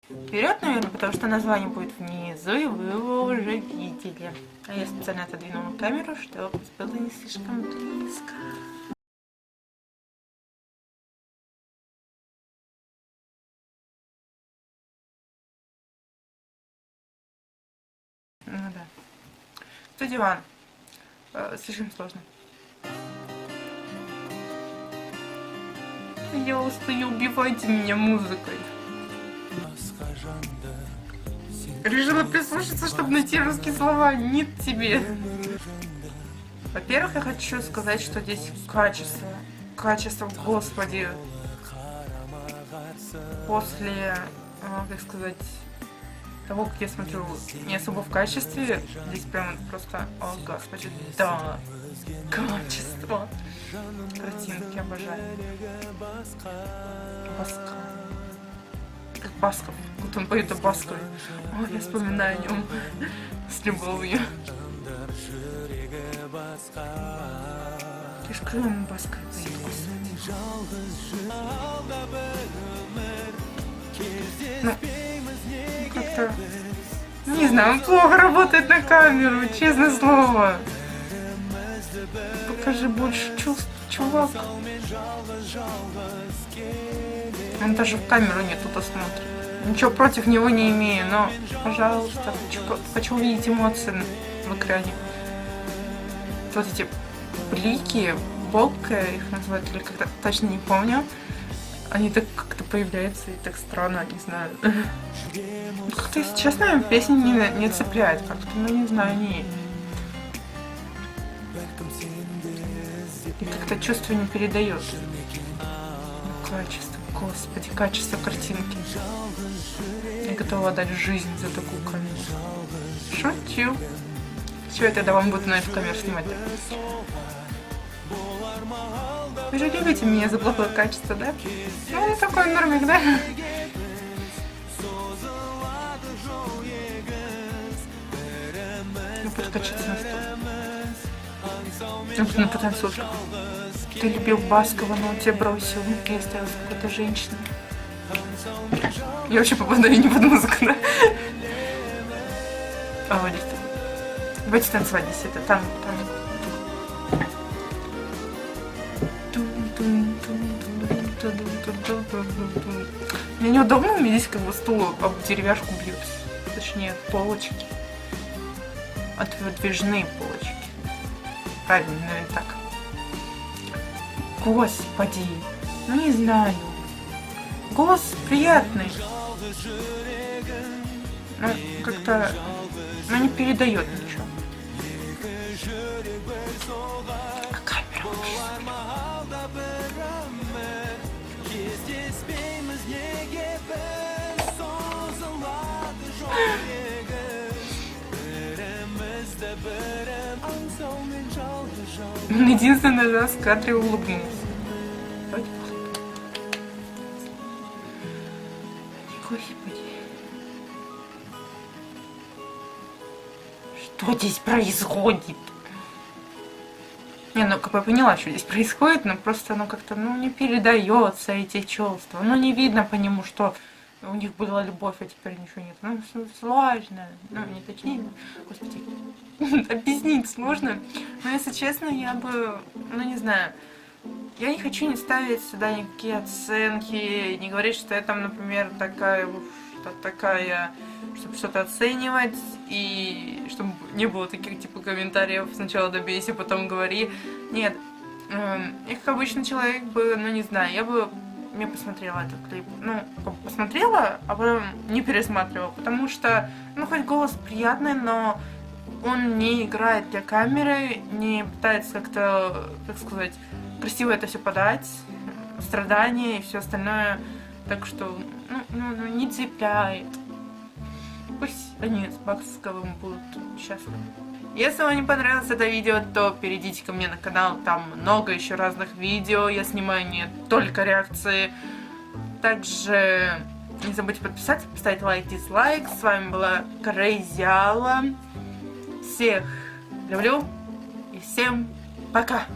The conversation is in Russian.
вперед, наверное, потому что название будет внизу, и вы его уже видели. А я специально отодвинула камеру, чтобы было не слишком близко. Ну да. Что диван? Слишком сложно. Я устаю, убивайте меня музыкой. Решила прислушаться, чтобы найти русские слова. Нет тебе. Во-первых, я хочу сказать, что здесь качество. Качество, господи. После, как сказать, того, как я смотрю не особо в качестве, здесь прям просто, о господи, да, качество. Картинки обожаю. Баска. Как Басков. Вот он поет о Баскове. Ой, я вспоминаю о нем с любовью. Кишкрым Баскове поет, господи. Ну, как-то, не знаю, он плохо работает на камеру, честное слово. Покажи больше чувств, чувак. Он даже в камеру не туда смотрит. Ничего против него не имею, но, пожалуйста, хочу увидеть эмоции в экране. Вот эти блики, болка их называют, или как-то точно не помню. Они так как-то появляются и так странно, не знаю. Как-то, если честно, песня не цепляет как-то, ну не знаю, не. И как-то чувство не передает. Качество, господи, качество картинки. Я готова отдать жизнь за такую камеру. Шучу. Все, я тогда вам буду на эту камеру снимать. Вы же любите меня за плохое качество, да? Ну, такой нормик, да? Ну, подкачаться на стол. Ну, потанцуешь. Ты любил Баскова, но он тебя бросил и оставил с какой-то женщиной. Я вообще попадаю не под музыку, да? А вот здесь. Давайте танцевать здесь, это там. Мне неудобно, у меня здесь как бы стул об деревяшку бьется. Точнее, полочки. Отвержные полочки. Правильно, наверное, так. Господи, ну не знаю. Голос приятный. Ну, как-то, ну, не передает ничего. А камера вообще. Он единственный раз в кадре улыбнулся. Господи. Что здесь происходит? Не, ну как бы я поняла, что здесь происходит, но просто оно как-то, ну, не передается эти чувства. Ну, не видно по нему, что у них была любовь, а теперь ничего нет. Ну, сложно. Ну, не точнее. Господи. Объяснить сложно. Но, если честно, я бы, ну, не знаю. Я не хочу не ставить сюда никакие оценки, не говорить, что я там, например, такая, чтобы что-то оценивать, и чтобы не было таких типа комментариев сначала добейся, потом говори. Нет, я как обычный человек бы, ну не знаю, я бы не посмотрела этот клип. Ну, посмотрела, а потом не пересматривала, потому что, ну, хоть голос приятный, но он не играет для камеры, не пытается как-то, как сказать, красиво это все подать, страдания и все остальное, так что, ну, не цепляет. Пусть они с Басковым будут счастливы. Если вам не понравилось это видео, то перейдите ко мне на канал, там много еще разных видео, я снимаю не только реакции. Также не забудьте подписаться, поставить лайк, дизлайк. С вами была Крейзиала. Всех люблю и всем пока!